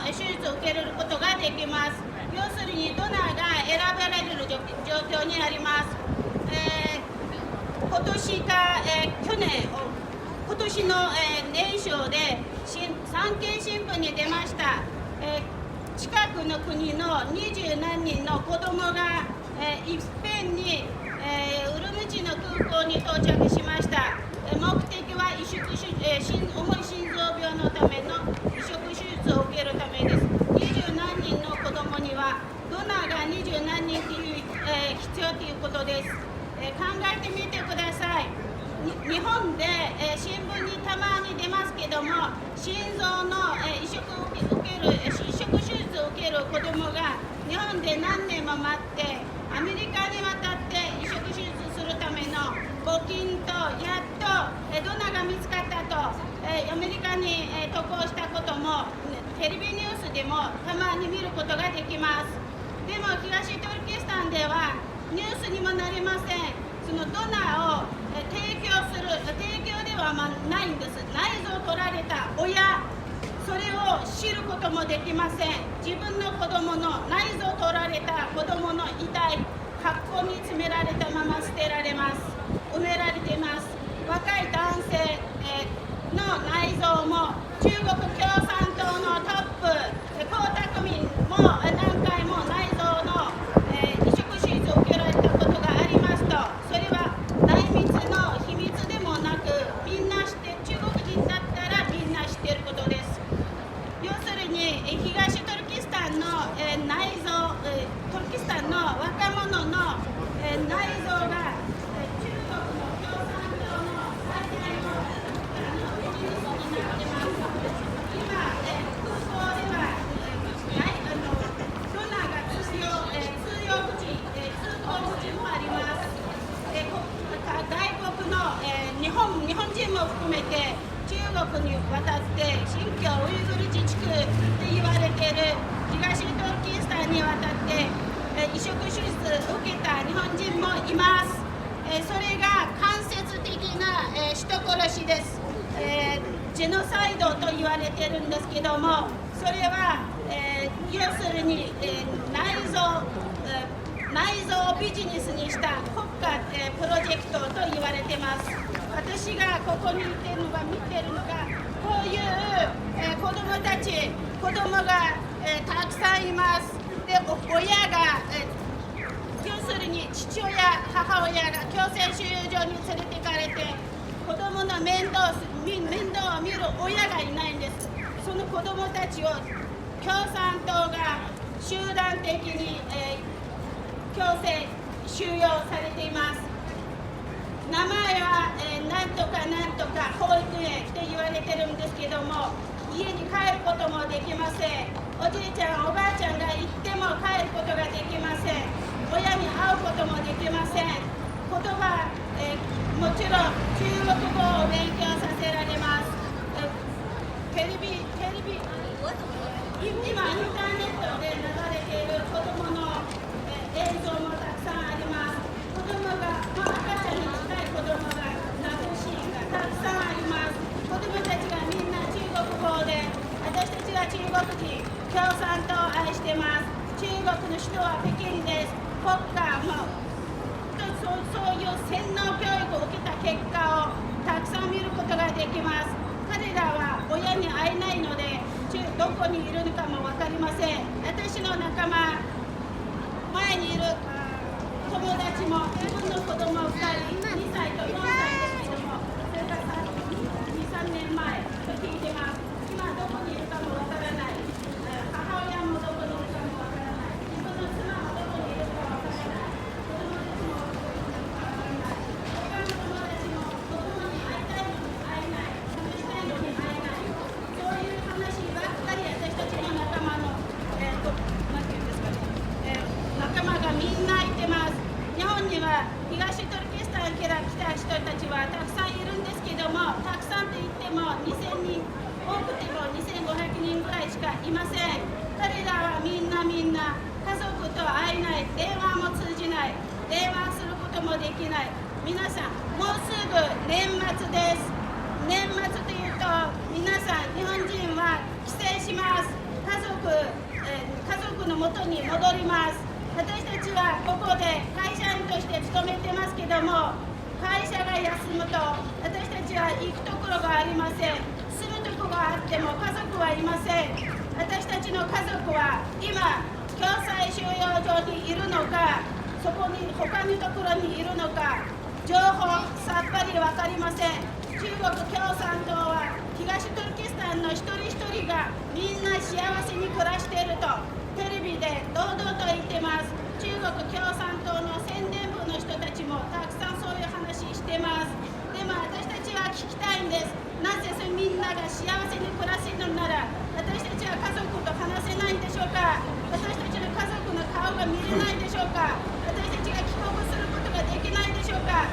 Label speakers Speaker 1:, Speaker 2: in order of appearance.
Speaker 1: 手術を受けることができます。要するにドナーが選ばれる状況にあります。今年か、今年の、年初で産経新聞に出ました。近くの国の20何人の子どもが、いっぺんに、ウルムチの空港に到着しました。目的は重い心臓病のための移植手術を受けるためです。20何人の子どもにはドナーが20何人という、必要ということです。考えてみてください。日本で、新聞にたまに出ますけども、心臓の、移植手術を受ける子どもが日本で何年も待ってアメリカに渡って移植手術するための募金とやっと、ドナーが見つかったと、アメリカに、渡航したこともテレビニュースでもたまに見ることができます。でも東トルキスタンではニュースにもなりません。そのドナーを提供ではないんです。内臓を取られた親、それを知ることもできません。自分の子供の内臓を取られた子供の遺体、箱に詰められたまま捨てられます。埋められています。若い男性の内臓も中国共産党のトップ、江沢民も何回も内臓の移植手術を受けられたことがありますと、それは内密の秘密でもなく、みんな知って、中国人だったらみんな知っていることです。要するに東トルキスタンの内臓、トルキスタンの若者の内臓が中国の共産党の最大のビジネスになっています。今、空港ではドナーが通用口もあります。外国の日本人も含めて中国に渡って新疆ウイグル自治区って言われている東トルキスタンに渡って移植手術を受けた日本人もいます。それが間接的な人殺しです。ジェノサイドと言われているんですけども、それは要するに内臓をビジネスにした国家プロジェクトと言われています。私がここにいてるのが見てるのが、こういう子供がたくさんいます。で、親が要するに父親、母親が強制収容所に連れて行かれて、子供の面倒を見る親がいないんです。その子供たちを共産党が集団的に、強制収容されています。名前は、なんとかなんとか保育園って言われてるんですけども、家に帰ることもできません。おじいちゃんおばあちゃんが行っても帰ることができません。親に会うこともできません。言葉、もちろん中国語を勉強させられます。テレビ今インターネットで流れている子どもの映像もたくさんあります。子どもが、赤ちゃんに近い子どもが泣くシーンがたくさんあります。子どもたちがみんな中国語で、私たちは中国人、共産党を愛してます。中国の首都は北京です。国家もそういう洗脳教育を受けた結果をたくさん見ることができます。彼らは親に会えないので、どこにいるのかも分かりません。私の仲間、前にいる友達も自分の子供2人、2歳と4歳ですけども、それが2、3年前と聞いてます。今どこにいるかも分からない。母親もどこにいるかも分からない。自分の妻もどこにいるか分からない。子供たちもどこにいるか分からない。他の友達も子供に会いたいのに会えない。話したいのに会えない。そういう話ばっかり私たちの仲間の、なんていうんですかね、仲間がみんないてます。日本には東トルキスタンから来た人たちはたくさんいるんですけども、たくさんといっても2000人、多くても2500人ぐらいしかいません。彼らはみんな家族と会えない、電話も通じない、電話することもできない。皆さん、もうすぐ年末です。年末というと皆さん日本人は帰省します。家族元に戻ります。私たちはここで会社員として勤めてますけども、会社が休むと私たちは行くところがありません。住むところがあっても家族はいません。私たちの家族は今強制収容所にいるのか、そこに他のところにいるのか、情報さっぱり分かりません。中国共産党は東トルキスタンの一人一人がみんな幸せに暮らしているとテレビで堂々と言ってます。中国共産党の宣伝部の人たちもたくさんそういう話してます。でも私たちは聞きたいんです。なぜみんなが幸せに暮らせるのなら、私たちは家族と話せないんでしょうか。私たちの家族の顔が見れないんでしょうか。私たちが帰国することができないんでしょうか。